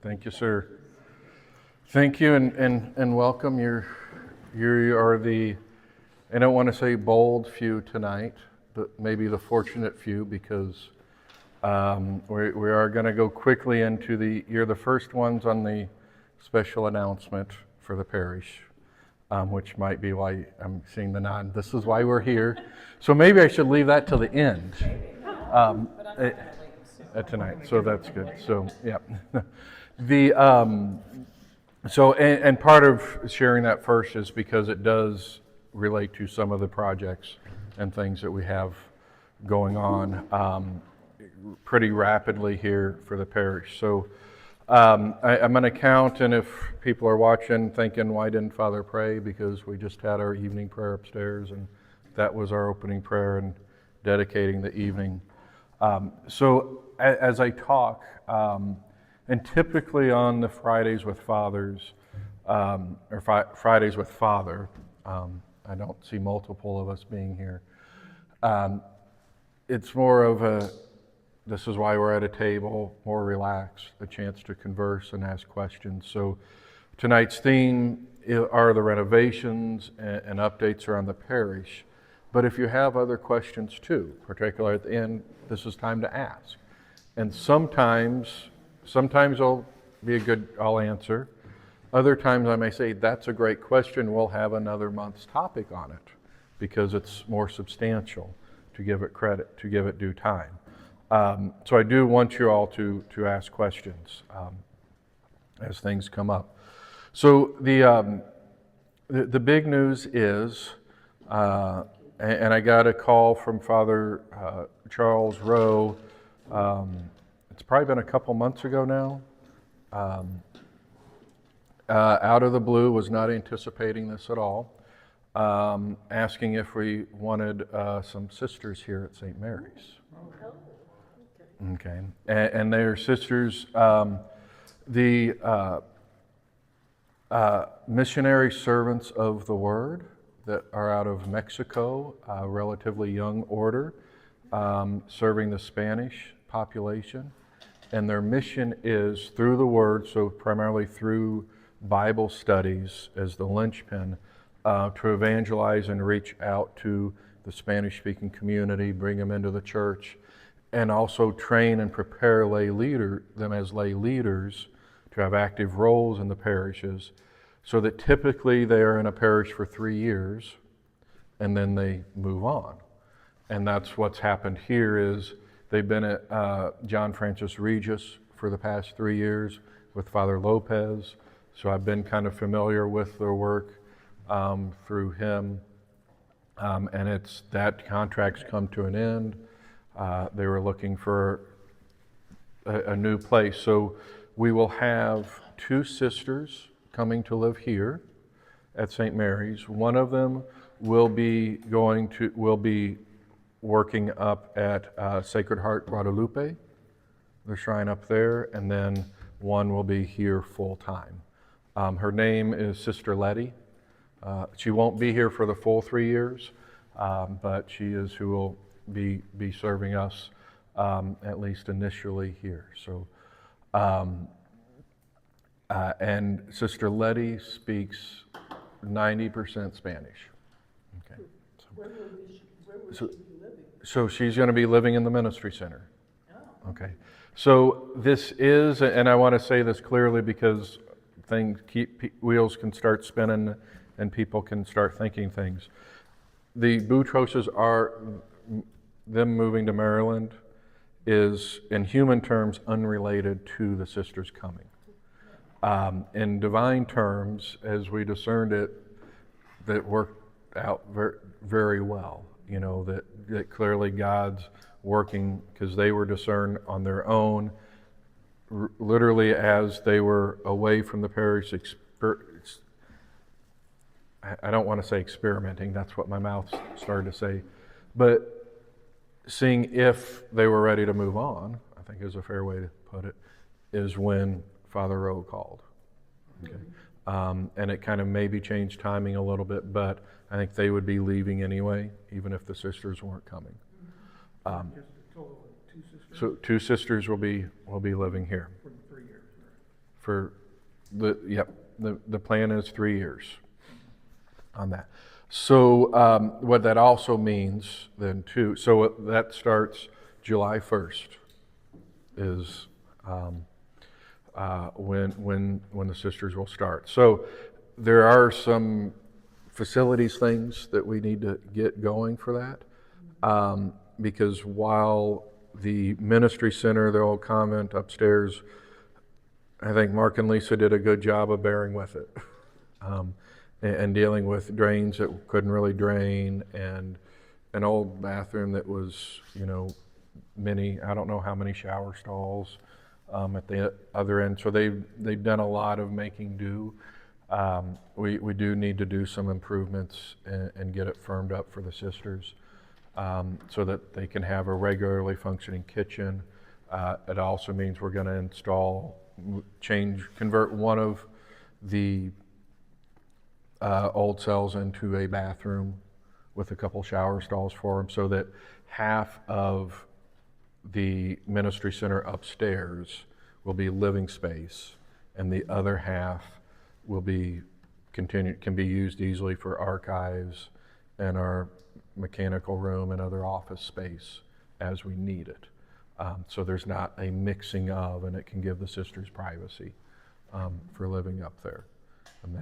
Thank you, sir. Thank you and welcome. You are the, I don't want to say bold few tonight, but maybe the fortunate few because we are going to go quickly into you're the first ones on the special announcement for the parish, which might be why I'm seeing the nod. This is why we're here. So maybe I should leave that till the end tonight. So that's good. So, yeah. And part of sharing that first is because it does relate to some of the projects and things that we have going on pretty rapidly here for the parish. So I'm going to count, and if people are watching thinking, why didn't Father pray? Because we just had our evening prayer upstairs, and that was our opening prayer and dedicating the evening. So as I talk, and typically on the Fridays with Fathers, Fridays with Father, I don't see multiple of us being here. It's more of this is why we're at a table, more relaxed, a chance to converse and ask questions. So tonight's theme are the renovations and updates around the parish. But if you have other questions too, particularly at the end, this is time to ask. And sometimes it'll be I'll answer. Other times I may say, that's a great question, we'll have another month's topic on it, because it's more substantial, to give it credit, to give it due time. So I do want you all to ask questions as things come up. So the big news is, and I got a call from Father Charles Rowe. It's probably been a couple months ago now. Out of the blue, was not anticipating this at all. Asking if we wanted some sisters here at St. Mary's. Okay, and they are sisters. The missionary servants of the Word that are out of Mexico, a relatively young order, serving the Spanish population. And their mission is through the Word, so primarily through Bible studies as the linchpin, to evangelize and reach out to the Spanish-speaking community, bring them into the church, and also train and prepare them as lay leaders to have active roles in the parishes, so that typically they are in a parish for 3 years, and then they move on. And that's what's happened here is they've been at John Francis Regis for the past 3 years with Father Lopez, so I've been kind of familiar with their work through him, and that contract's come to an end. They were looking for a new place, so we will have 2 sisters coming to live here at St. Mary's. One of them will be working up at Sacred Heart Guadalupe, the shrine up there, and then one will be here full time. Her name is Sister Letty. She won't be here for the full 3 years, but she is who will be serving us at least initially here. So, and Sister Letty speaks 90% Spanish. Okay. So she's going to be living in the ministry center. Okay. So this is, and I want to say this clearly because wheels can start spinning and people can start thinking things. The Boutroses them moving to Maryland is, in human terms, unrelated to the sisters coming. In divine terms, as we discerned it, that worked out very, very well. You know, that clearly God's working, because they were discerned on their own, literally as they were away from the parish. I don't want to say experimenting, that's what my mouth started to say, but seeing if they were ready to move on, I think is a fair way to put it, is when Father Rowe called. Okay. And it kind of maybe changed timing a little bit, but I think they would be leaving anyway, even if the sisters weren't coming. Just a total of 2 sisters? So 2 sisters will be living here. For 3 years. for the plan is 3 years on that. So what that also means then too, so that starts July 1st is when the sisters will start. So there are some facilities things that we need to get going for that, because while the ministry center, the old convent upstairs, I think Mark and Lisa did a good job of bearing with it, and dealing with drains that couldn't really drain, and an old bathroom that was, I don't know how many shower stalls at the other end. So they've done a lot of making do. We do need to do some improvements and get it firmed up for the sisters, so that they can have a regularly functioning kitchen. It also means we're going to convert one of the old cells into a bathroom with a couple shower stalls for them, so that half of the ministry center upstairs will be living space, and the other half will can be used easily for archives and our mechanical room and other office space as we need it. So there's not a mixing of, and it can give the sisters privacy for living up there. And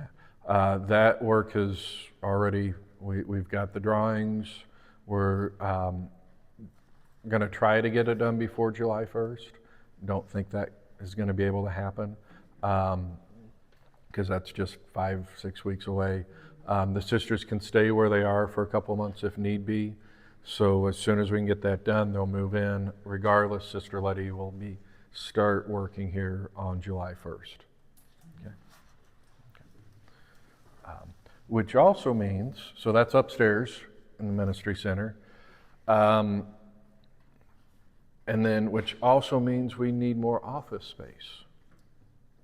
that work is already, we've got the drawings. We're going to try to get it done before July 1st. Don't think that is going to be able to happen, because that's just 5-6 weeks away. The sisters can stay where they are for a couple months if need be. So as soon as we can get that done, they'll move in. Regardless, Sister Letty will start working here on July 1st. Okay. Which also means, so that's upstairs in the ministry center. And then, which also means we need more office space,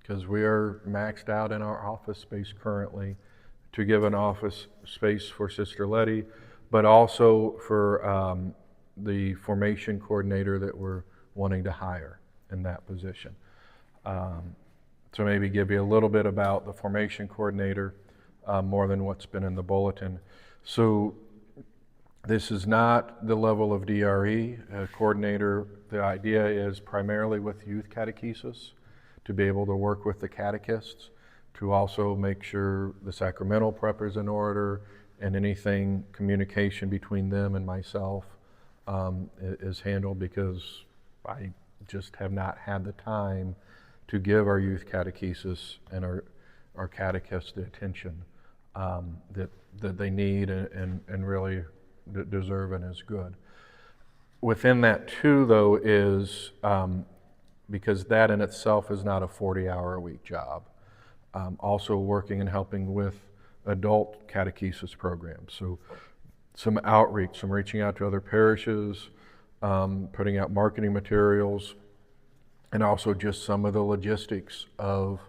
because we are maxed out in our office space currently to give an office space for Sister Letty, but also for the formation coordinator that we're wanting to hire in that position. So maybe give you a little bit about the formation coordinator, more than what's been in the bulletin. So this is not the level of DRE coordinator. The idea is primarily with youth catechesis, to be able to work with the catechists, to also make sure the sacramental prep is in order, and anything communication between them and myself is handled, because I just have not had the time to give our youth catechesis and our catechists the attention that they need and really deserve and is good. Within that too, though, is because that in itself is not a 40-hour-a-week job. Also working and helping with adult catechesis programs. So some outreach, some reaching out to other parishes, putting out marketing materials, and also just some of the logistics of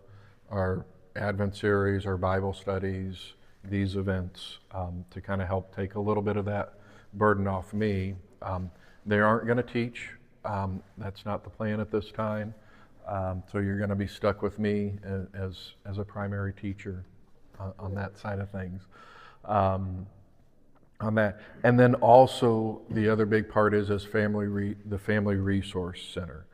our Advent series, our Bible studies, these events, to kind of help take a little bit of that burden off me. They aren't going to teach. That's not the plan at this time. So you're going to be stuck with me as a primary teacher on that side of things. On that, and then also the other big part is the Family Resource Center,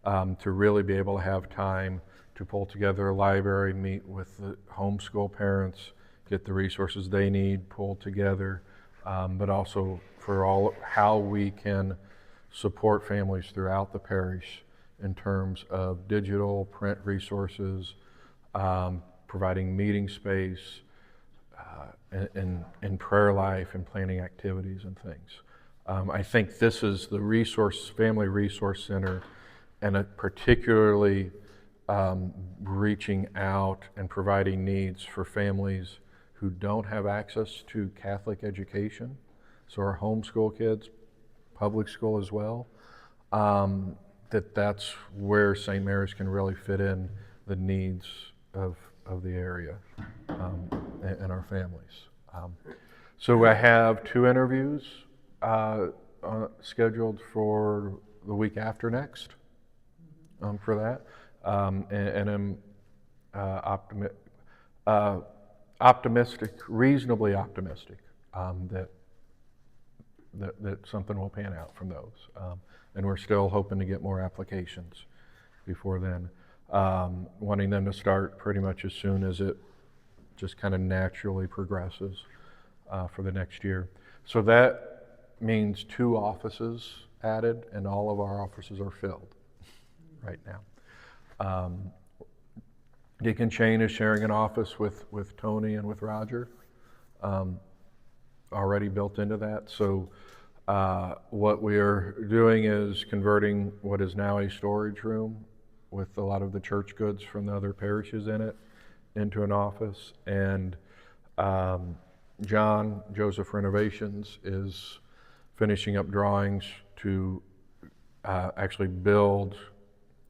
to really be able to have time to pull together a library, meet with the homeschool parents, get the resources they need pulled together, but also for how we can support families throughout the parish in terms of digital, print resources, providing meeting space, and prayer life and planning activities and things. I think this is the Family Resource Center, and particularly reaching out and providing needs for families who don't have access to Catholic education. So our homeschool kids, public school as well, that's where St. Mary's can really fit in the needs of the area and our families. So I have 2 interviews scheduled for the week after next for that, and I'm uh, optimistic, reasonably optimistic that something will pan out from those. And we're still hoping to get more applications before then. Wanting them to start pretty much as soon as it just kind of naturally progresses for the next year. So that means 2 offices added, and all of our offices are filled right now. Deacon Shane is sharing an office with Tony and with Roger, already built into that. So what we are doing is converting what is now a storage room with a lot of the church goods from the other parishes in it into an office. And John Joseph Renovations is finishing up drawings to actually build,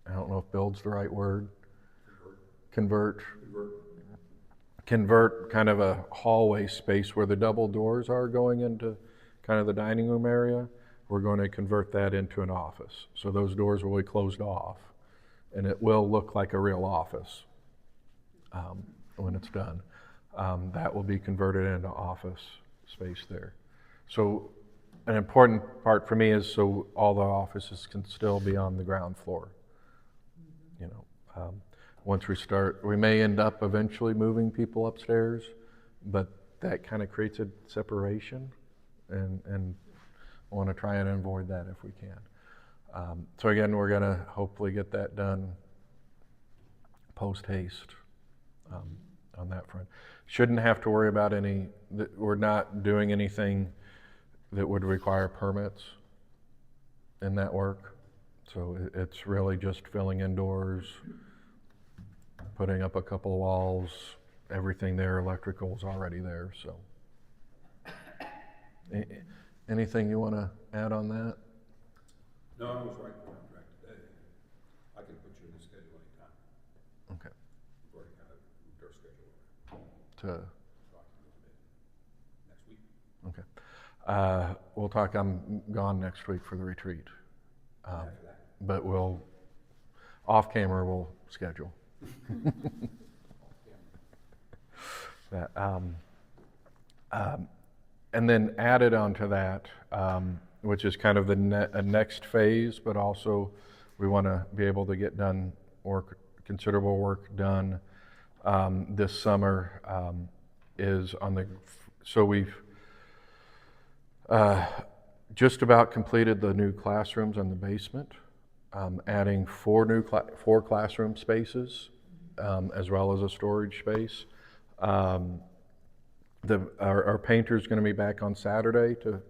I don't know if build's the right word, convert kind of a hallway space where the double doors are going into kind of the dining room area. We're going to convert that into an office. So those doors will be closed off, and it will look like a real office when it's done. That will be converted into office space there. So an important part for me is so all the offices can still be on the ground floor. You know, once we start, we may end up eventually moving people upstairs, but that kind of creates a separation, and want to try and avoid that if we can. So again, we're going to hopefully get that done post haste on that front. Shouldn't have to worry about we're not doing anything that would require permits in that work. So it's really just filling in doors, putting up a couple of walls, everything there, electrical's already there. So anything you want to add on that? No, I was writing the contract today. I can put you in the schedule anytime. Okay. We've already kind of moved our schedule around. So I can move it next week. Okay. We'll talk, I'm gone next week for the retreat. After that. But off camera, we'll schedule. That, and then added onto that, which is kind of the next phase, but also we want to be able to get done considerable work done this summer. So we've just about completed the new classrooms in the basement, adding 4 classroom spaces, as well as a storage space. Our painter's going to be back on Saturday to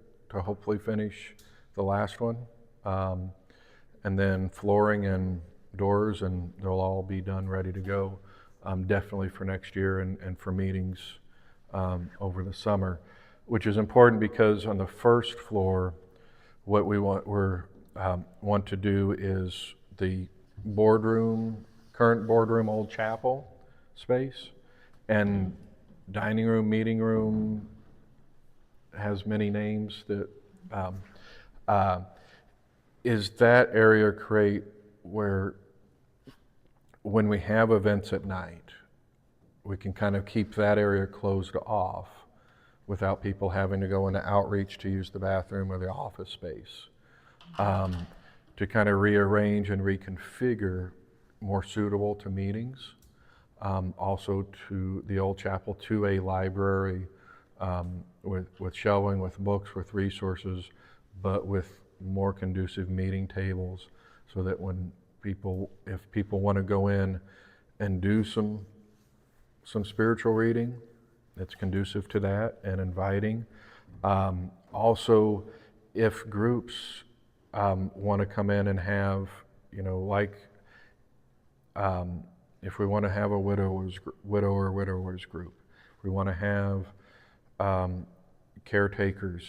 hopefully finish the last one. And then flooring and doors, and they'll all be done, ready to go, definitely for next year and for meetings over the summer, which is important because on the first floor, what we want to do is the current boardroom, old chapel space, and dining room, meeting room, has many names that is that area create where when we have events at night, we can kind of keep that area closed off without people having to go into outreach to use the bathroom or the office space, to kind of rearrange and reconfigure more suitable to meetings. Also to the old chapel, to a library with shelving, with books, with resources, but with more conducive meeting tables, so that if people want to go in and do some spiritual reading, it's conducive to that and inviting. Also, if groups want to come in and have, if we want to have a widower/widowers group, we want to have caretakers,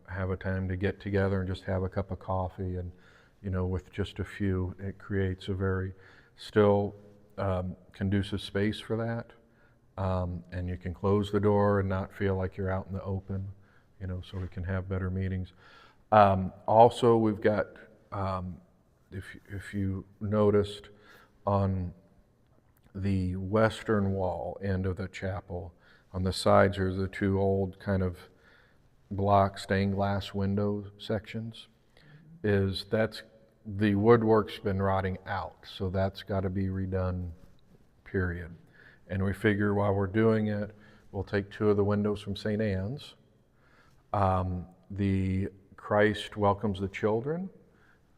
have a time to get together and just have a cup of coffee, and with just a few, it creates a very still conducive space for that. And you can close the door and not feel like you're out in the open, so we can have better meetings. Also, we've got, if you noticed, on the western wall end of the chapel. On the sides are the two old kind of block stained glass window sections. That's the woodwork's been rotting out, so that's got to be redone, period. And we figure while we're doing it, we'll take two of the windows from St. Anne's. The Christ welcomes the children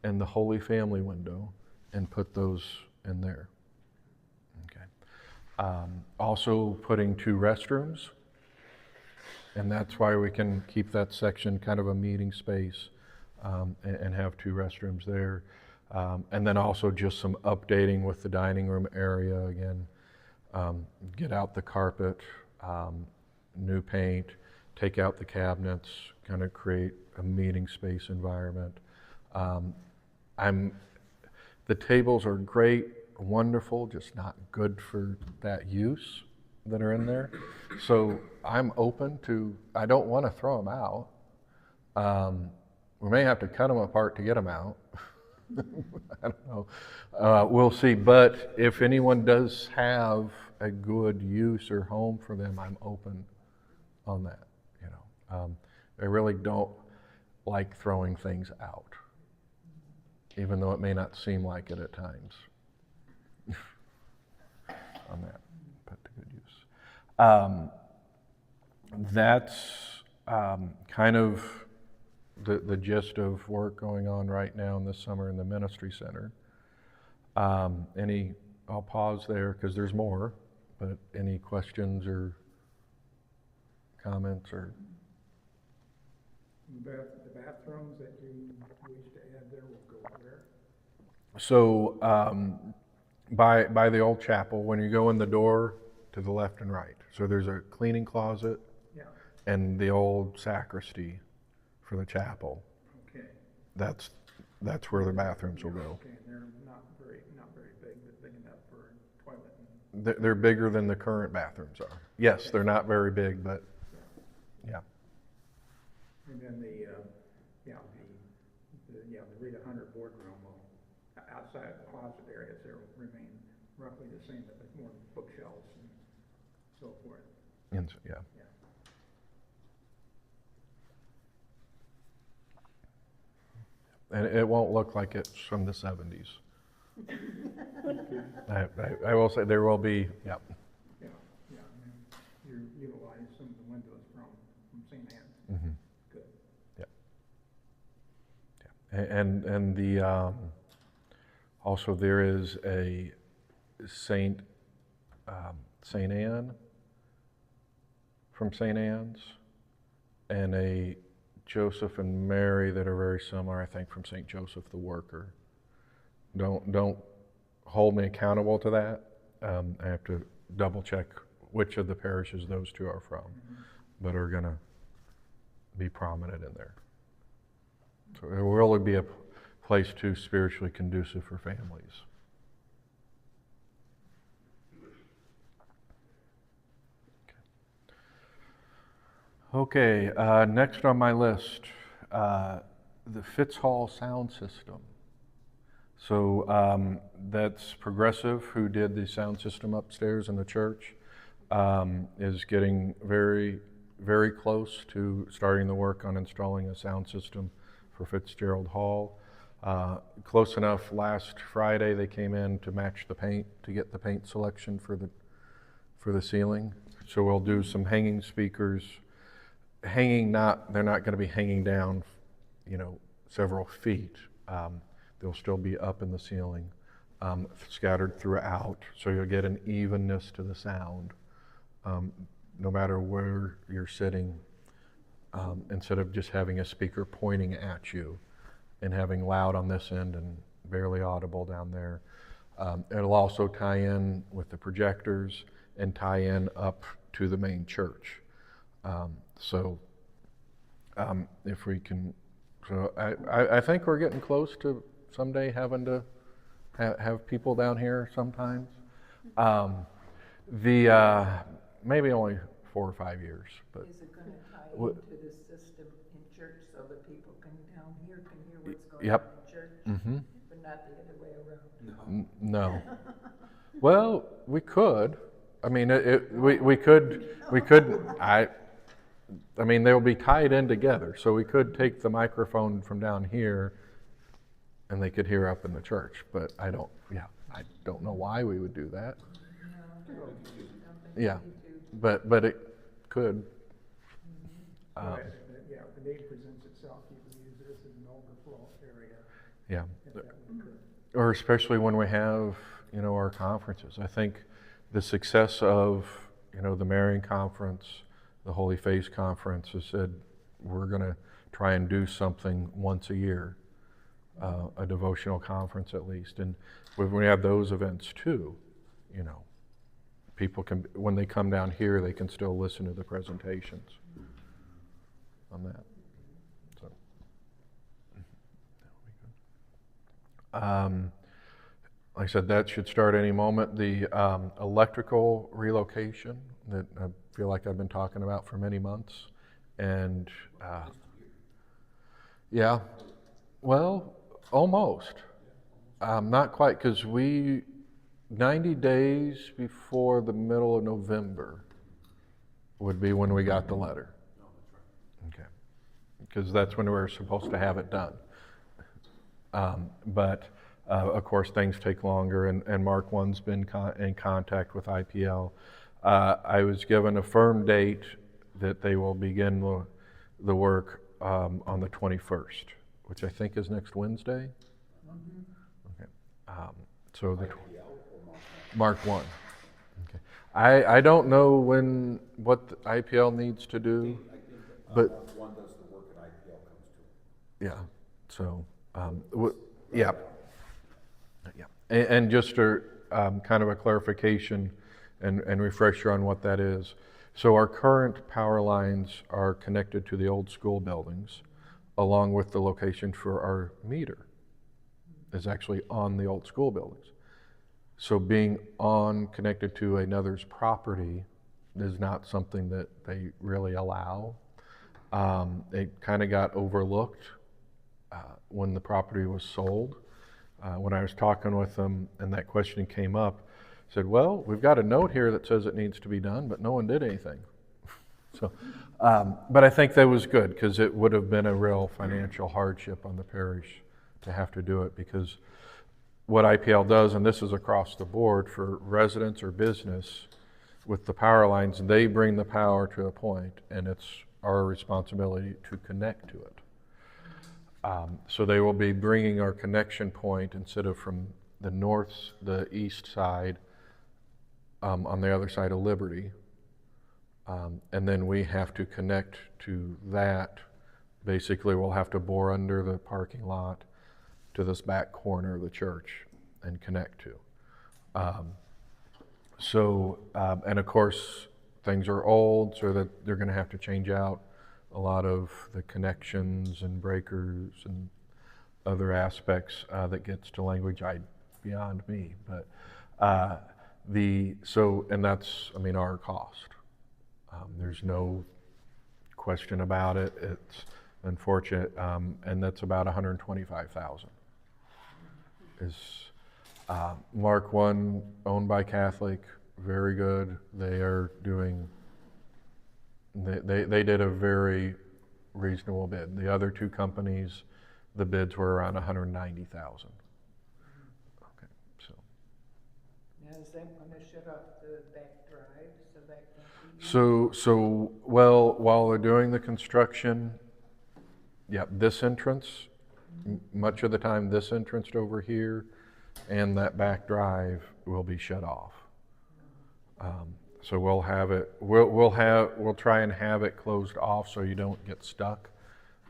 and the Holy Family window, and put those in there. Okay. Also putting two restrooms, and that's why we can keep that section kind of a meeting space, and have two restrooms there. And then also just some updating with the dining room area again. Get out the carpet, new paint, take out the cabinets, kind of create a meeting space environment. The tables are great, wonderful, just not good for that use that are in there. So I'm open to, I don't want to throw them out. We may have to cut them apart to get them out. I don't know. We'll see. But if anyone does have a good use or home for them, I'm open on that. I really don't like throwing things out, even though it may not seem like it at times. On that, put to good use. That's kind of the gist of work going on right now in this summer in the ministry center. I'll pause there because there's more, but any questions or comments or? The bathrooms that you wish to add there will go where? So by the old chapel, when you go in the door to the left and right. So there's a cleaning closet, Yeah, and the old sacristy for the chapel. okay. That's where the bathrooms will go. Okay, and they're not very big, but big enough for a toilet and, They're bigger than the current bathrooms are. Yes, they're not very big, but yeah. and then the Rita Hunter boardroom will, outside of the closet areas, there will remain roughly the same, but with more bookshelves and so forth. Yeah. Yeah. And it won't look like it's from the 70s. I will say there will be, yeah. Yeah, and then you utilize some of the windows from St. Anne's. Mm-hmm. Good. And the also there is a Saint Anne from St. Anne's, and a Joseph and Mary that are very similar, I think, from St. Joseph the Worker. Don't hold me accountable to that. I have to double check which of the parishes those two are from, but are going to be prominent in there. So it will really be a place too spiritually conducive for families. Okay, next on my list, the Fitz Hall sound system. So that's Progressive, who did the sound system upstairs in the church, is getting very, very close to starting the work on installing a sound system for Fitzgerald Hall. Close enough, last Friday they came in to match the paint, to get the paint selection for the ceiling. So we'll do some hanging speakers. They're not going to be hanging down, several feet. They'll still be up in the ceiling, scattered throughout, so you'll get an evenness to the sound, no matter where you're sitting, instead of just having a speaker pointing at you and having loud on this end and barely audible down there. It'll also tie in with the projectors and tie in up to the main church. If we can, I think we're getting close to someday having to have people down here sometimes. Maybe only 4 or 5 years, but Is it going to tie into the system in church so that people down here can hear what's going Yep. on in church, mm-hmm. but not the other way around? No. Well, we could. I mean, we could, I mean, they'll be tied in together, so we could take the microphone from down here and they could hear up in the church, but I don't know why we would do that. Yeah, but it could. But, yeah, if the need presents itself, you can use this as an overflow area, Yeah, if that would occur. or especially when we have, our conferences. I think the success of, the Marian Conference, the Holy Face Conference has said, we're going to try and do something once a year, a devotional conference at least. And when we have those events too, people can, when they come down here, they can still listen to the presentations on that. So, like I said, that should start any moment. The electrical relocation that I feel like I've been talking about for many months. And yeah, well, almost. Not quite, because 90 days before the middle of November would be when we got the letter. Okay. Because that's when we were supposed to have it done. But of course, things take longer, and Mark One's been in contact with IPL. I was given a firm date that they will begin the work on the 21st, which I think is next Wednesday. Okay. So the Mark One. Okay. I don't know what the IPL needs to do, but One does the work and IPL comes to. yeah. So yeah. Yeah. And just a kind of a clarification and refresher on what that is. So our current power lines are connected to the old school buildings, along with the location for our meter is actually on the old school buildings. So being connected to another's property is not something that they really allow. It kind of got overlooked when the property was sold. When I was talking with them and that question came up, I said, well, we've got a note here that says it needs to be done, but no one did anything. So, but I think that was good, because it would have been a real financial hardship on the parish to have to do it, because what IPL does, and this is across the board for residents or business, with the power lines, they bring the power to a point, and it's our responsibility to connect to it. So they will be bringing our connection point, instead of from the east side, on the other side of Liberty. And then we have to connect to that. Basically, we'll have to bore under the parking lot to this back corner of the church and connect to. And of course, things are old, so that they're going to have to change out a lot of the connections and breakers and other aspects that gets to language beyond me. But and that's, our cost. There's no question about it. It's unfortunate, and that's about $125,000. Is Mark One, owned by Catholic, very good. They are doing. They did a very reasonable bid. The other two companies, the bids were around $190,000. Okay, so. Now, is that gonna shut off the back drive so that can't be used? So while they're doing the construction, this entrance, much of the time, this entrance over here and that back drive will be shut off. So we'll have it. We'll try and have it closed off so you don't get stuck,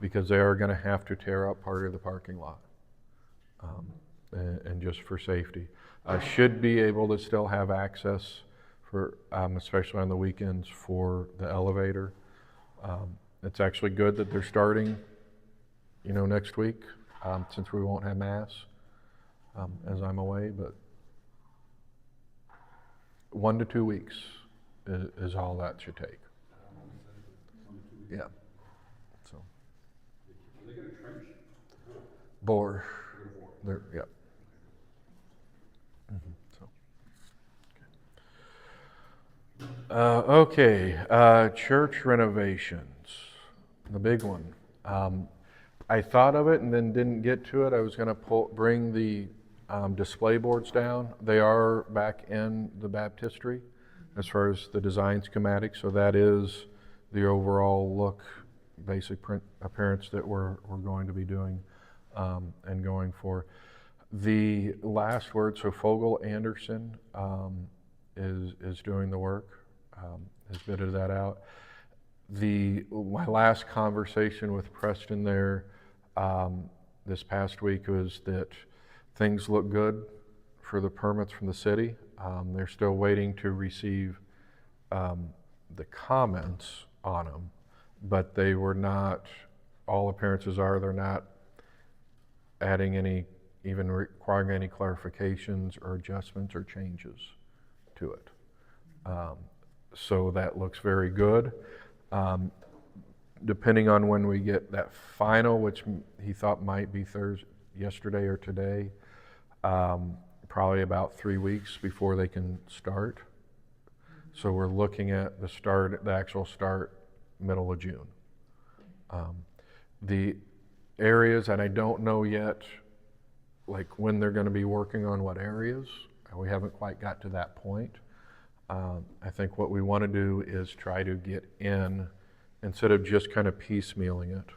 because they are going to have to tear up part of the parking lot, and just for safety. Should be able to still have access for, especially on the weekends, for the elevator. It's actually good that they're starting, next week, since we won't have mass as I'm away, but 1 to 2 weeks is all that should take. Yeah. So. They got a trench? Bore. There. Yep. So. Church renovations, the big one. I thought of it and then didn't get to it. I was going to bring the display boards down. They are back in the baptistry as far as the design schematic, so that is the overall look, basic print appearance that we're going to be doing and going for. The last word, so Fogel Anderson is doing the work, has bidded that out. My last conversation with Preston there this past week was that things look good for the permits from the city. They're still waiting to receive the comments on them, but they were not, all appearances are, they're not adding any, even requiring any clarifications or adjustments or changes to it. So that looks very good. Depending on when we get that final, which he thought might be yesterday or today, probably about 3 weeks before they can start. So we're looking at the actual start, middle of June. The areas, and I don't know yet, like when they're going to be working on what areas. We haven't quite got to that point. I think what we want to do is try to get in, instead of just kind of piecemealing it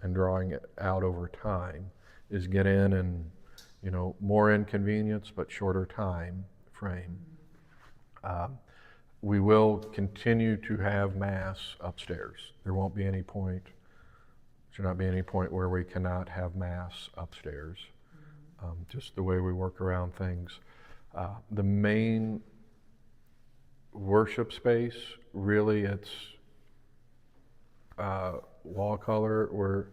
and drawing it out over time, is get in and, more inconvenience but shorter time frame. We will continue to have mass upstairs. There won't be any point, should not be any point where we cannot have mass upstairs. Just the way we work around things. The main worship space, really it's wall color. We're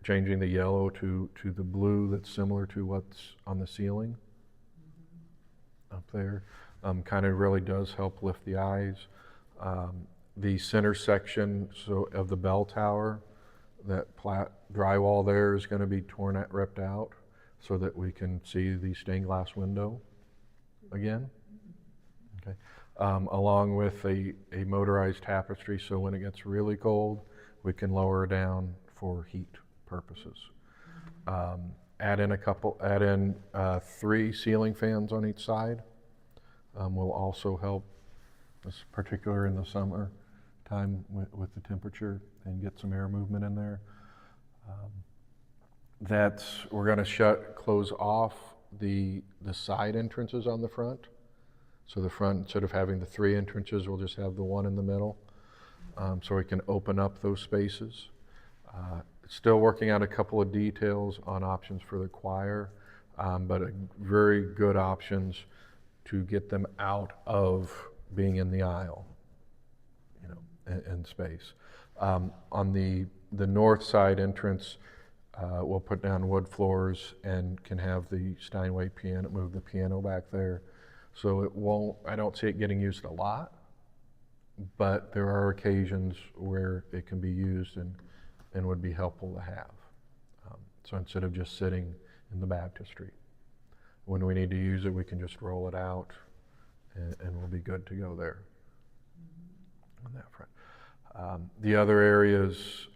changing the yellow to the blue that's similar to what's on the ceiling up there. Kind of really does help lift the eyes. The center section of the bell tower, that drywall there is going to be ripped out so that we can see the stained glass window again. Okay. Along with a motorized tapestry, so when it gets really cold, we can lower down for heat purposes. Add in 3 ceiling fans on each side. Will also help, particular in the summer time with the temperature, and get some air movement in there. We're going to close off the side entrances on the front. So the front, instead of having the 3 entrances, we'll just have the one in the middle, so we can open up those spaces. Still working out a couple of details on options for the choir, but very good options to get them out of being in the aisle, in space. On the north side entrance, we'll put down wood floors and can have the Steinway piano, move the piano back there. So I don't see it getting used a lot, but there are occasions where it can be used and would be helpful to have. So instead of just sitting in the baptistry, when we need to use it, we can just roll it out and we'll be good to go there on that front. The other areas,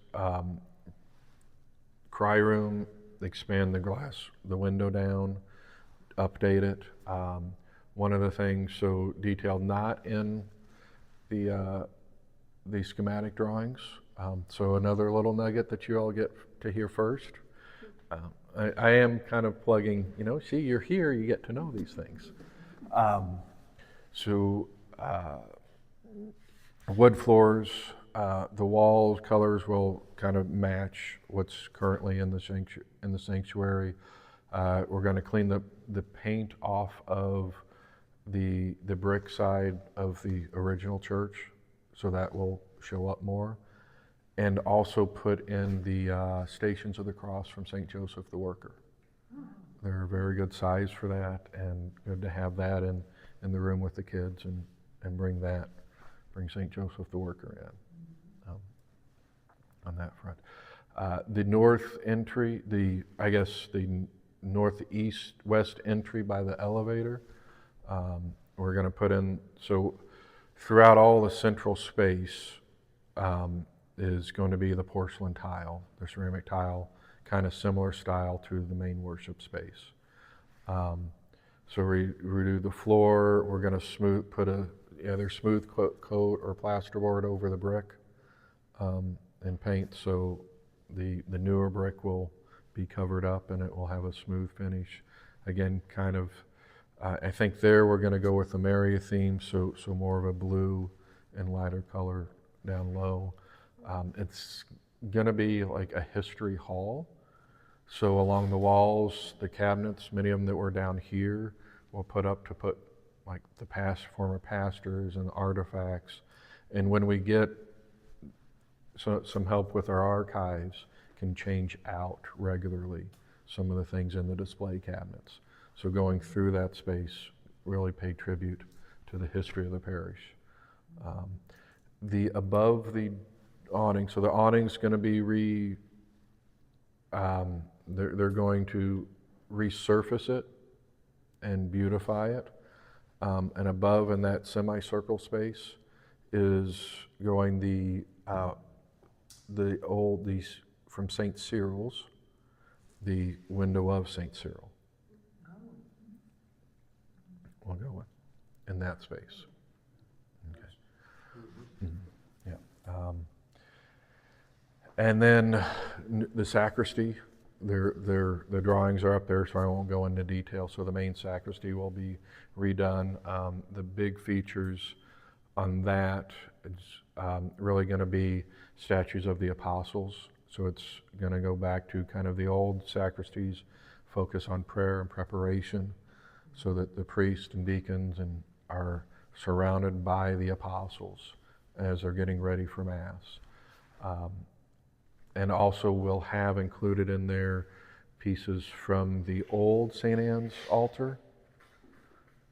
cry room, expand the window down, update it. One of the things, so detailed not in the schematic drawings. So another little nugget that you all get to hear first. I am kind of plugging, see, you're here, you get to know these things. Wood floors, the walls colors will kind of match what's currently in the sanctuary. We're going to clean the paint off of the brick side of the original church, so that will show up more. And also put in the Stations of the Cross from St. Joseph the Worker. They're a very good size for that, and good to have that in the room with the kids and bring St. Joseph the Worker in on that front. The north entry, the northeast west entry by the elevator, we're going to put in, so throughout all the central space is going to be the porcelain tile, the ceramic tile, kind of similar style to the main worship space. So we do the floor. We're going to put a either smooth coat or plasterboard over the brick and paint, so the newer brick will be covered up and it will have a smooth finish. Again, kind of, I think there we're going to go with the Maria theme, so more of a blue and lighter color down low. It's going to be like a history hall. So along the walls, the cabinets, many of them that were down here, we'll put like the former pastors and artifacts. And when we get some help with our archives, can change out regularly some of the things in the display cabinets. So going through that space, really pay tribute to the history of the parish. The above the awning, so the awning's going to be they're going to resurface it and beautify it. And above in that semicircle space is going these from St. Cyril's, the window of St. Cyril. We'll go with in that space. Okay. Mm-hmm. Yeah. And then the sacristy, the drawings are up there, so I won't go into detail. So the main sacristy will be redone. The big features on that is really going to be statues of the apostles. So it's going to go back to kind of the old sacristies, focus on prayer and preparation, so that the priests and deacons are surrounded by the apostles as they're getting ready for Mass. And also we'll have included in there pieces from the old St. Anne's altar,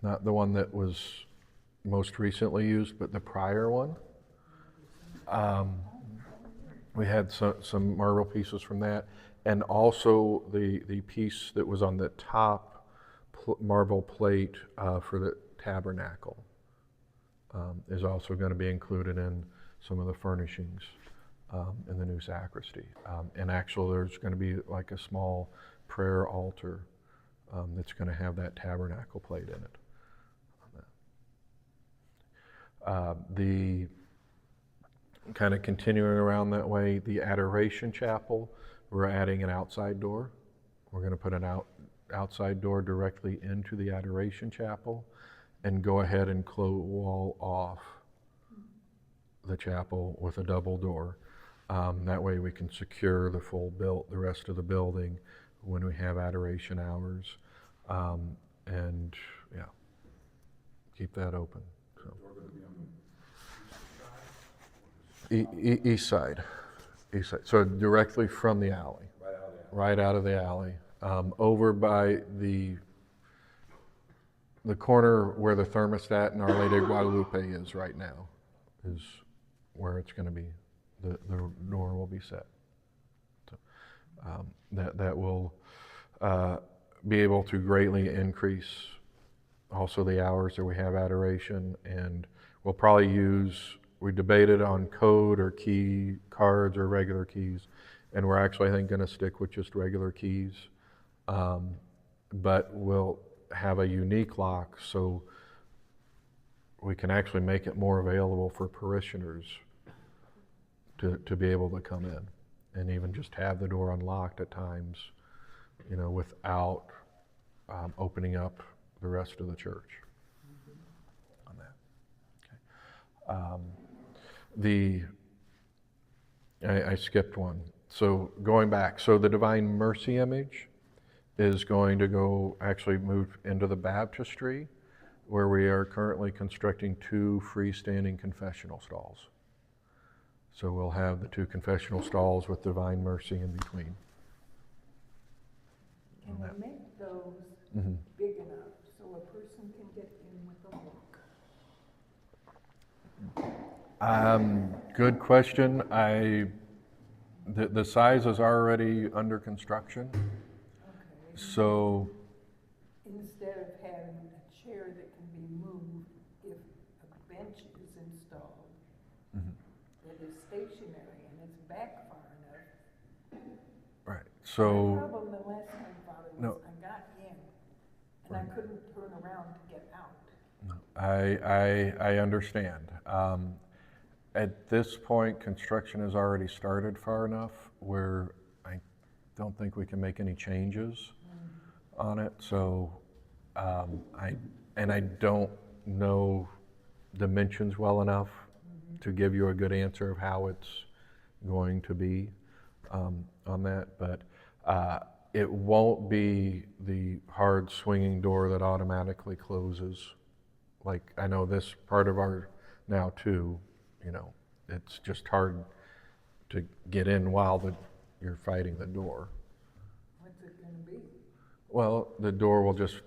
not the one that was most recently used, but the prior one. We had some marble pieces from that, and also the piece that was on the top marble plate for the tabernacle is also going to be included in some of the furnishings in the new sacristy. And actually there's going to be like a small prayer altar that's going to have that tabernacle plate in it. The kind of continuing around that way, the Adoration Chapel, we're adding an outside door. We're going to put an outside door directly into the Adoration Chapel and go ahead and wall off the chapel with a double door. That way we can secure the rest of the building when we have adoration hours, and yeah, keep that open. So. East side. So directly from the alley. Right out of the alley. Over by the corner where the thermostat and Our Lady of Guadalupe is right now, is where it's going to be. The door will be set. So, that will be able to greatly increase also the hours that we have adoration, and we'll probably we debated on code or key cards or regular keys, and we're actually, I think, going to stick with just regular keys, but we'll have a unique lock so we can actually make it more available for parishioners to be able to come in, and even just have the door unlocked at times, without opening up the rest of the church on that. Okay. I skipped one. So going back, so the Divine Mercy image is going to actually move into the baptistry, where we are currently constructing 2 freestanding confessional stalls. So we'll have the 2 confessional stalls with Divine Mercy in between. Can we make those big enough so a person can get in with a hook? Good question. The size is already under construction. Okay. So Instead of having a chair that can be moved, if a bench is installed Mhm. that is stationary and it's back far enough. Right, My so, problem the last time, Father, No. was I got in and I couldn't turn around to get out. I understand. At this point, construction has already started far enough where I don't think we can make any changes on it, so, I don't know dimensions well enough to give you a good answer of how it's going to be, on that, but, it won't be the hard swinging door that automatically closes. Like, I know this part of our now too, it's just hard to get in while you're fighting the door. What's it gonna be? Well, the door will just,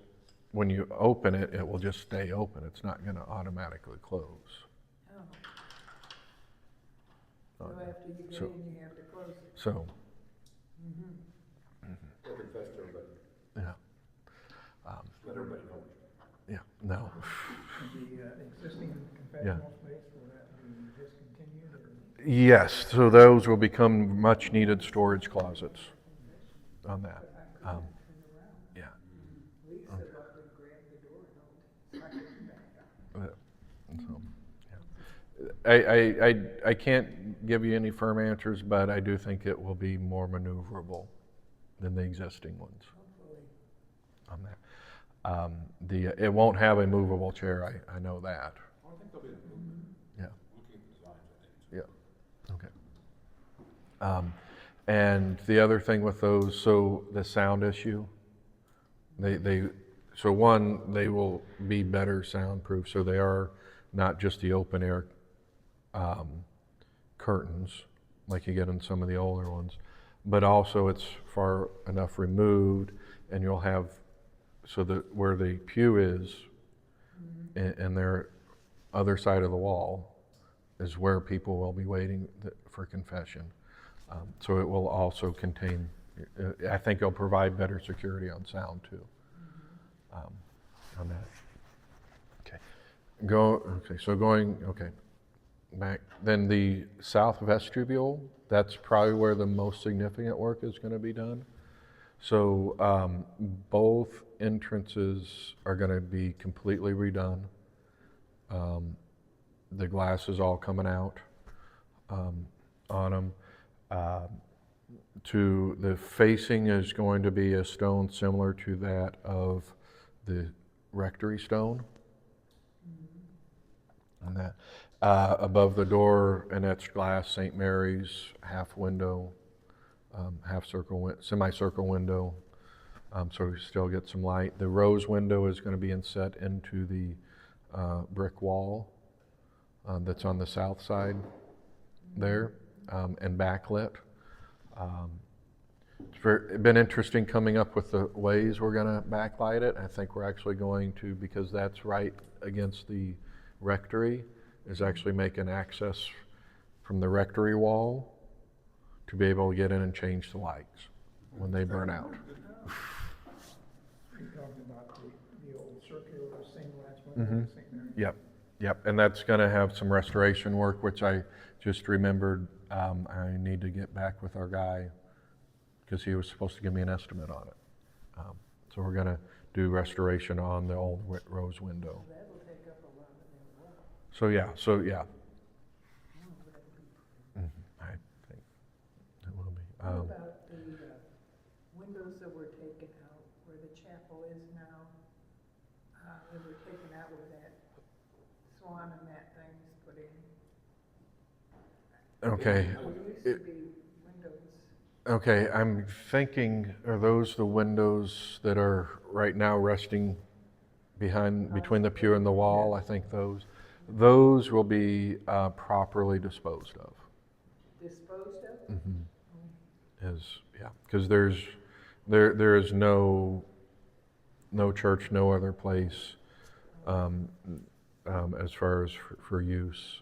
when you open it, it will just stay open. It's not gonna automatically close. Oh. So after you get So- in, you have to close it. So, Don't confess to everybody, yeah, let everybody know. yeah, no. And the existing confessional space, will that be discontinued or? Yes, so those will become much needed storage closets on that. Yeah. Lisa luckily grabbed the door and stuck it back up. So, yeah. I can't give you any firm answers, but I do think it will be more maneuverable than the existing ones Hopefully. on that. It won't have a movable chair, I know that. Oh, I think there'll be a movement, Yeah, looking at the designs, I think. yeah, okay. And the other thing with those, so the sound issue, so one, they will be better soundproof, so they are not just the open air curtains like you get in some of the older ones, but also it's far enough removed, and you'll have, so that where the pew is, and their other side of the wall is where people will be waiting for confession. So it will also contain, I think it'll provide better security on sound too, on that. Okay. So going, back, then the south vestibule, that's probably where the most significant work is going to be done. So both entrances are going to be completely redone. The glass is all coming out on them. To the facing is going to be a stone similar to that of the rectory stone. And that above the door, and that's glass, St. Mary's, half window, half circle, semicircle window, so we still get some light. The rose window is going to be inset into the brick wall that's on the south side there, and backlit. It's been interesting coming up with the ways we're going to backlight it. I think we're actually going to, because that's right against the rectory, is actually make an access from the rectory wall to be able to get in and change the lights when they burn out. Are you talking about the old circular stained glass window at St. Mary's? Yep, and that's going to have some restoration work, which I just remembered I need to get back with our guy because he was supposed to give me an estimate on it. So we're going to do restoration on the old rose window. That'll take up a lot of that work. So yeah. I think it will be. What about the windows that were taken out where the chapel is now? They were taken out where that swan and that thing's put in. Okay. There used to be windows. Okay, I'm thinking, are those the windows that are right now resting between the pew and the wall? I think those will be properly disposed of. Disposed of? Because there is no church, no other place as far as for use,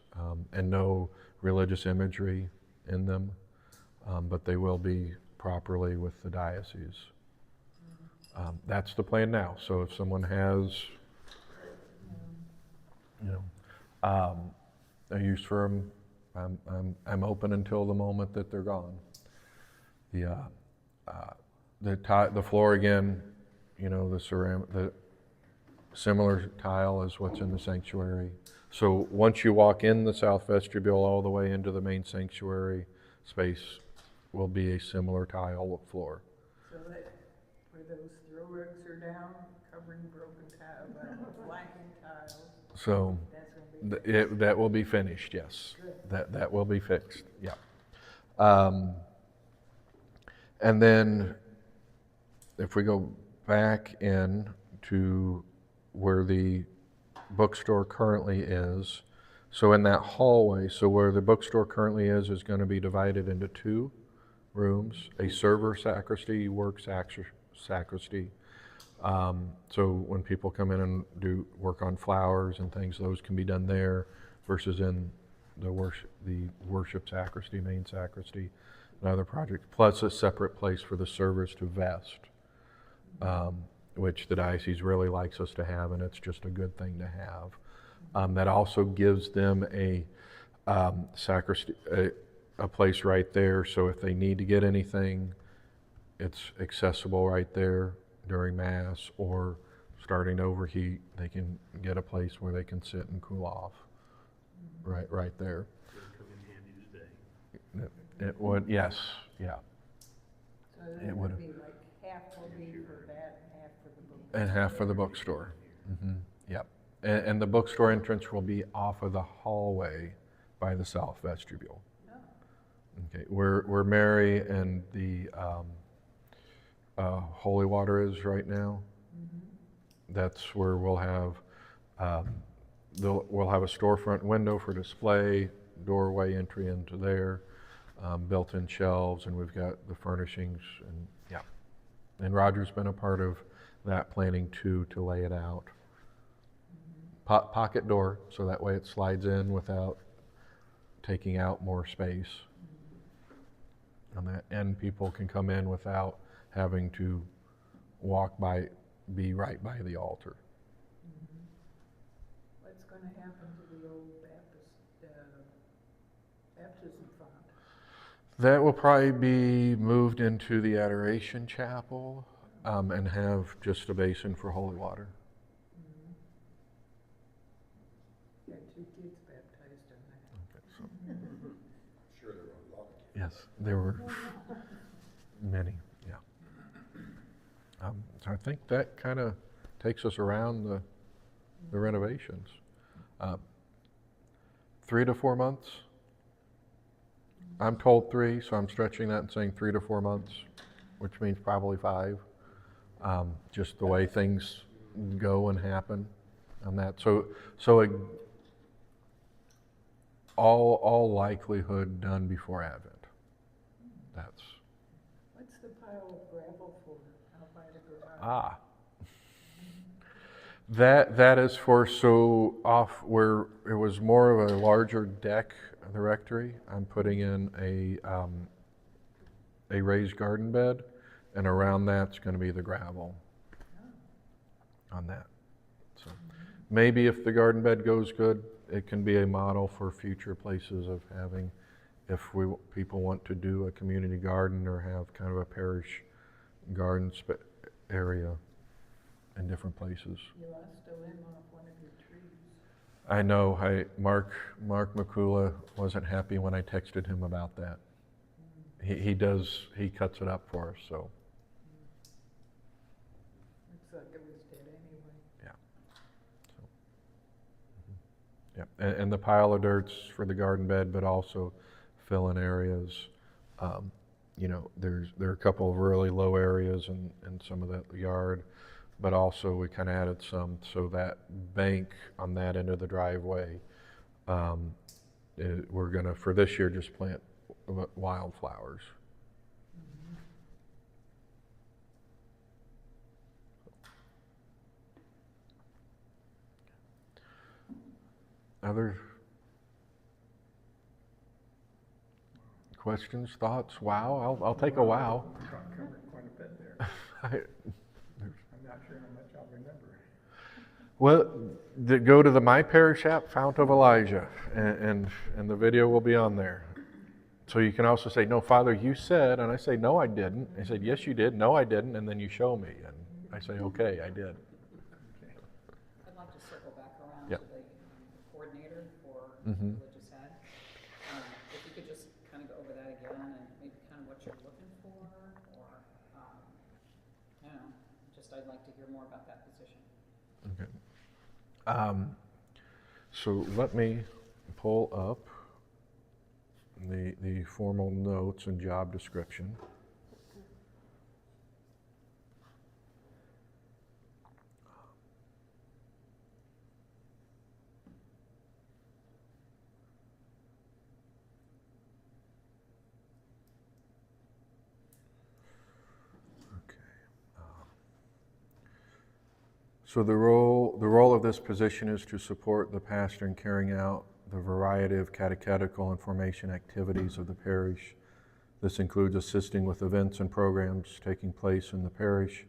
and no religious imagery in them, but they will be properly with the diocese. That's the plan now. So if someone has, a use for them, I'm open until the moment that they're gone. The floor again, you know, the similar tile as what's in the sanctuary. So once you walk in the south vestibule all the way into the main sanctuary space will be a similar tile floor. So that, where those throw rugs are down, covering broken tile, blackened tiles, So that's gonna be. that will be finished, yes. Good. That will be fixed, yeah. And then if we go back in to where the bookstore currently is, so in that hallway, so where the bookstore currently is going to be divided into 2 rooms, a server sacristy, work sacristy. So when people come in and do work on flowers and things, those can be done there versus in the worship sacristy, main sacristy, and other projects, plus a separate place for the servers to vest, which the diocese really likes us to have, and it's just a good thing to have. That also gives them a sacristy, a place right there, so if they need to get anything, it's accessible right there during Mass, or starting to overheat, they can get a place where they can sit and cool off, right there. Come in handy today. It would, yes, yeah. So It it would- would be like half will be for that and half for the book. And half for the bookstore. Yep. And the bookstore entrance will be off of the hallway by the south vestibule. Oh, Okay, where Mary and the holy water is right now. That's where we'll have we'll have a storefront window for display, doorway entry into there, built-in shelves, and we've got the furnishings, and yeah. And Roger's been a part of that planning too, to lay it out. Pocket door, so that way it slides in without taking out more space. And people can come in without having to be right by the altar. what's gonna happen to the old baptism font? That will probably be moved into the Adoration Chapel, and have just a basin for holy water. Got 2 kids baptized in that. Okay, so, Sure, there were a lot of kids. yes, there were many, yeah. So I think that kind of takes us around the renovations. 3 to 4 months. I'm told 3, so I'm stretching that and saying 3 to 4 months, which means probably 5. Just the way things go and happen on that. So all likelihood done before Advent. That's What's the pile of gravel for out by the garage? That is for, so off where it was more of a larger deck of the rectory, I'm putting in a raised garden bed, and around that's going to be the gravel on that. So maybe if the garden bed goes good, it can be a model for future places of having, if people want to do a community garden or have kind of a parish garden area in different places. You lost a limb off one of your trees. I know, Mark McCula wasn't happy when I texted him about that. He cuts it up for us, so, Looks like it was dead anyway. yeah. And the pile of dirt's for the garden bed, but also fill in areas. You know, there are a couple of really low areas in some of the yard, but also we kind of added some, so that bank on that end of the driveway, we're gonna, for this year, just plant wildflowers. Other questions, thoughts? Wow, I'll take a wow. Covered quite a bit there. I- I'm not sure how much I'll remember. Well, go to the My Parish app, Fount of Elijah, and the video will be on there. So you can also say, no, Father, you said, and I say, no, I didn't. I said, yes, you did. No, I didn't. And then you show me, and I say, okay, I did. I'd like to circle back around Yep. to the coordinator for Mhm. religious ed. If you could just kind of go over that again and maybe kind of what you're looking for, or, I don't know, just I'd like to hear more about that position. Okay. So let me pull up the formal notes and job description. So the role of this position is to support the pastor in carrying out the variety of catechetical and formation activities of the parish. This includes assisting with events and programs taking place in the parish,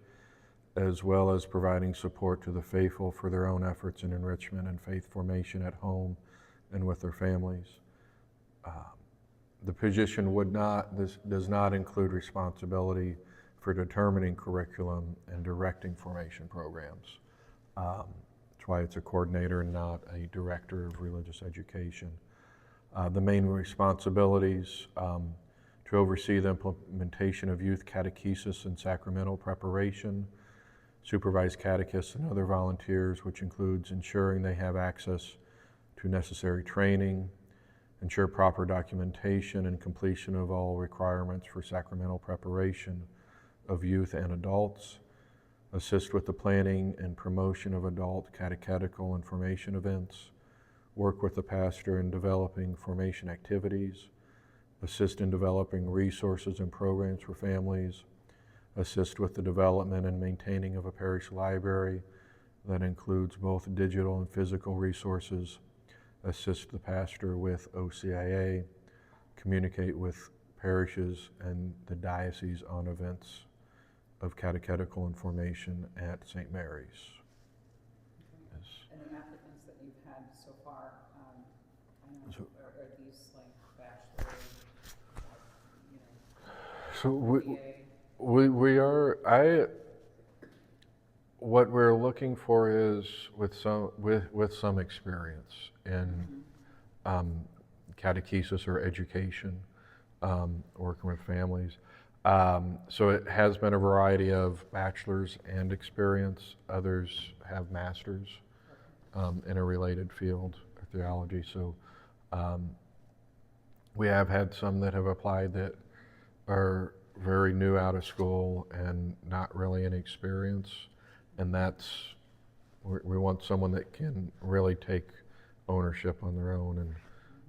as well as providing support to the faithful for their own efforts in enrichment and faith formation at home and with their families. The position does not include responsibility for determining curriculum and directing formation programs. That's why it's a coordinator and not a director of religious education. The main responsibilities to oversee the implementation of youth catechesis and sacramental preparation, supervise catechists and other volunteers, which includes ensuring they have access to necessary training, ensure proper documentation and completion of all requirements for sacramental preparation of youth and adults, assist with the planning and promotion of adult catechetical and formation events, work with the pastor in developing formation activities, assist in developing resources and programs for families, assist with the development and maintaining of a parish library that includes both digital and physical resources, assist the pastor with OCIA, communicate with parishes and the diocese on events of catechetical and formation at St. Mary's. Yes. And the applicants that you've had so far, I know, are these like bachelor, you know, So BA? we are, what we're looking for is with some experience in catechesis or education, working with families. So it has been a variety of bachelor's and experience. Others have masters in a related field, theology. So we have had some that have applied that are very new out of school and not really any experience. And we want someone that can really take ownership on their own and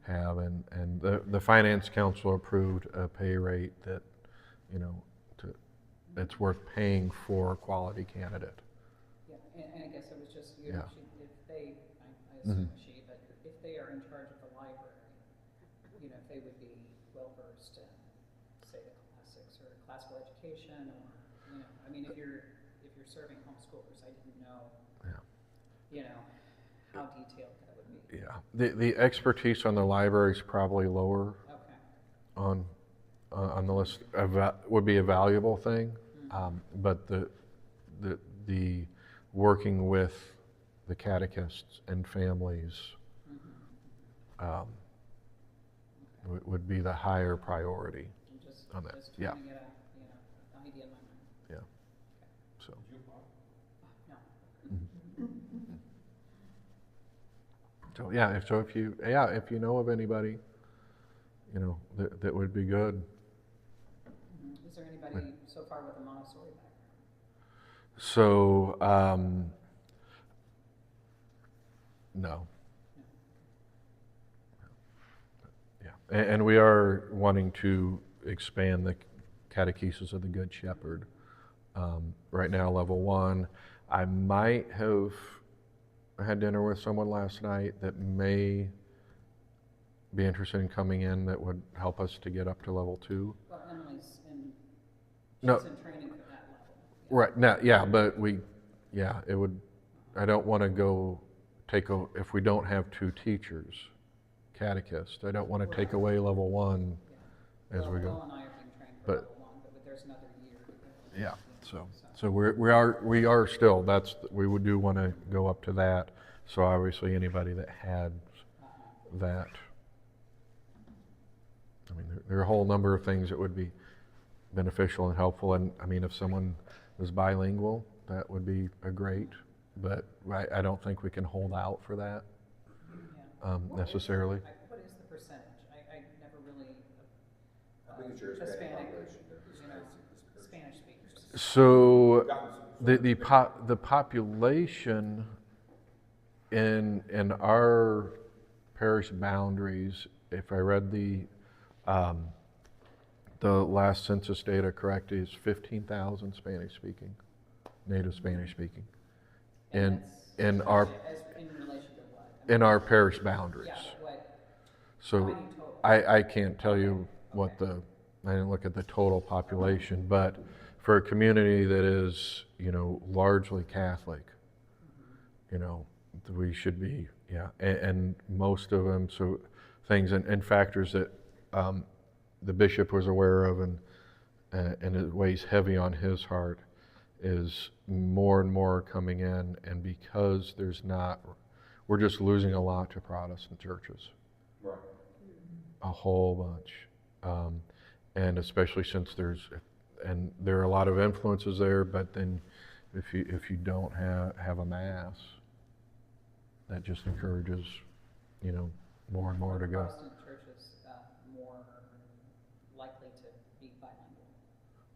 have, and the Finance Council approved a pay rate that, it's worth paying for a quality candidate. Yeah, and I guess it was just, Yeah. if they, I assume she, but if they are in charge of the library, if they would be well-versed in, say, the classics or classical education, or, I mean, if you're serving homeschoolers, I didn't know, how detailed that would be. Yeah, the expertise on the library is probably lower Okay. on the list. Would be a valuable thing, but the working with the catechists and families would be the higher priority I'm just on that. trying Yeah, to get an idea in my mind. yeah. So. Did you apply? No. So yeah, if you know of anybody, that would be good. Is there anybody so far with a Montessori background? So no. Yeah, and we are wanting to expand the catechesis of the Good Shepherd. Right now, level 1. I might have had dinner with someone last night that may be interested in coming in that would help us to get up to level 2. Well, Emily's in, No. she's in training for that level. Right, no, yeah, but it would, I don't want to go if we don't have 2 teachers, catechists, I don't want to take away level 1 Yeah. as we go. Will and I are being trained for But- level 1, but there's another year to go. Yeah, so we are still, we do want to go up to that. So obviously anybody that had that, I mean, there are a whole number of things that would be beneficial and helpful. And I mean, if someone is bilingual, that would be a great, but I don't think we can hold out for that Yeah. necessarily. What is the percentage? I never really, I think it's your Hispanic Hispanic, population that is you know, Hispanic. Spanish speakers. So Gotten some- the population in our parish boundaries, if I read the last census data correctly, is 15,000 Spanish speaking, native Spanish speaking, And in that's our in relation to what? I mean, in our parish boundaries. Yeah, but what, how So many total? I can't tell you what Okay. I didn't look at the total population, but for a community that is, largely Catholic, we should be, and most of them, so things and factors that the bishop was aware of and it weighs heavy on his heart is more and more coming in, and because we're just losing a lot to Protestant churches. Right. A whole bunch. And especially since there are a lot of influences there, but then if you don't have a mass, that just encourages, more and more to go. Protestant churches more likely to be bilingual?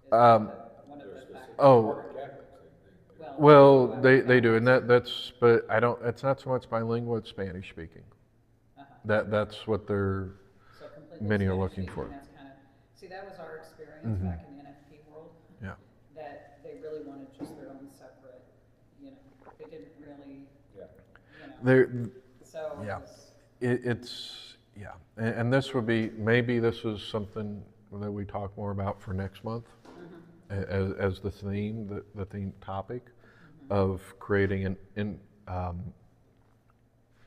Is that one of the factors? Oh, Roman Catholics, well, they do, and that's, but it's not so much bilingual, it's Spanish speaking. Uh-huh. That's what they're, So completely many are Spanish looking speaking, for. That's kind of, see, that was our experience back in the NFP world, yeah. that they really wanted just their own separate, they didn't really, yeah. They're, so it Yeah. was, it's, and this would be, maybe this is something that we talk more about for next month as the theme, the theme topic of creating an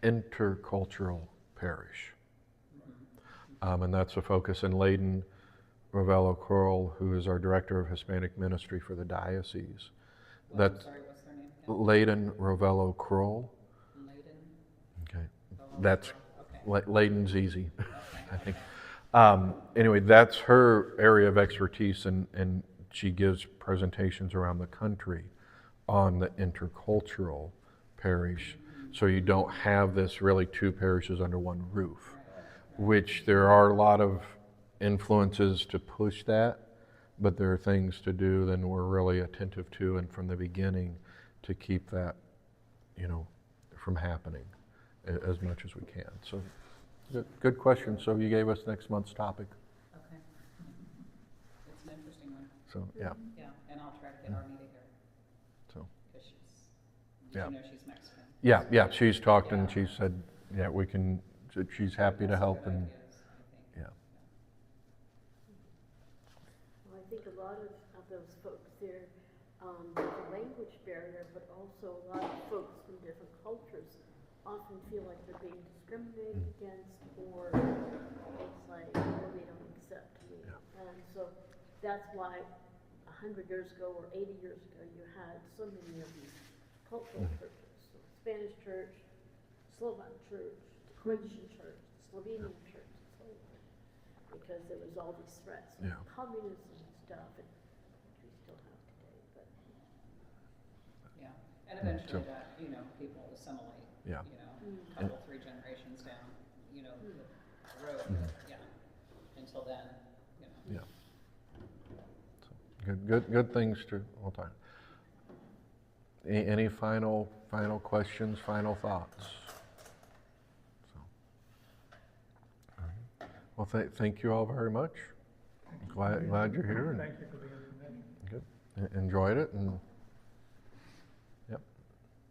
intercultural parish. And that's a focus in Leyden Ravello Kroll, who is our director of Hispanic ministry for the diocese. I'm That sorry, what's their name again? Leyden Ravello Kroll. Leyden? Okay, Velo- that's Okay, Leyden's easy, okay. I think. Anyway, that's her area of expertise, and she gives presentations around the country on the intercultural parish. So you don't have this really 2 parishes under one roof, which there are a lot of influences to push that, but there are things to do that we're really attentive to, and from the beginning to keep that, from happening as much as we can. So good question. So you gave us next month's topic. Okay. It's an interesting one, So yeah. and I'll try to get Armida here, So because did Yeah. you know she's Mexican? yeah. She's talked and Yeah. she said, we can. She's happy to Lots of help good and ideas, I think. yeah. Well, I think a lot of those folks there, there's a language barrier, but also a lot of folks from different cultures often feel like they're being discriminated against, or it's like, they don't accept me. And so that's why 100 years ago or 80 years ago, you had so many of these cultural churches. So Spanish church, Slovak church, the Croatian church, the Slovenian church, and so on, because there was all these threats of Yeah. communism and stuff, and which we still have today. But Yeah, and eventually so- that, people assimilate, Yeah. a couple, 3 generations down, the road, yeah. Until then, Yeah. So, good things to all time. Any final questions, final thoughts? So, all right. Well, thank you all very much. Glad you're here. And Thank you for the information. good. Enjoyed it, and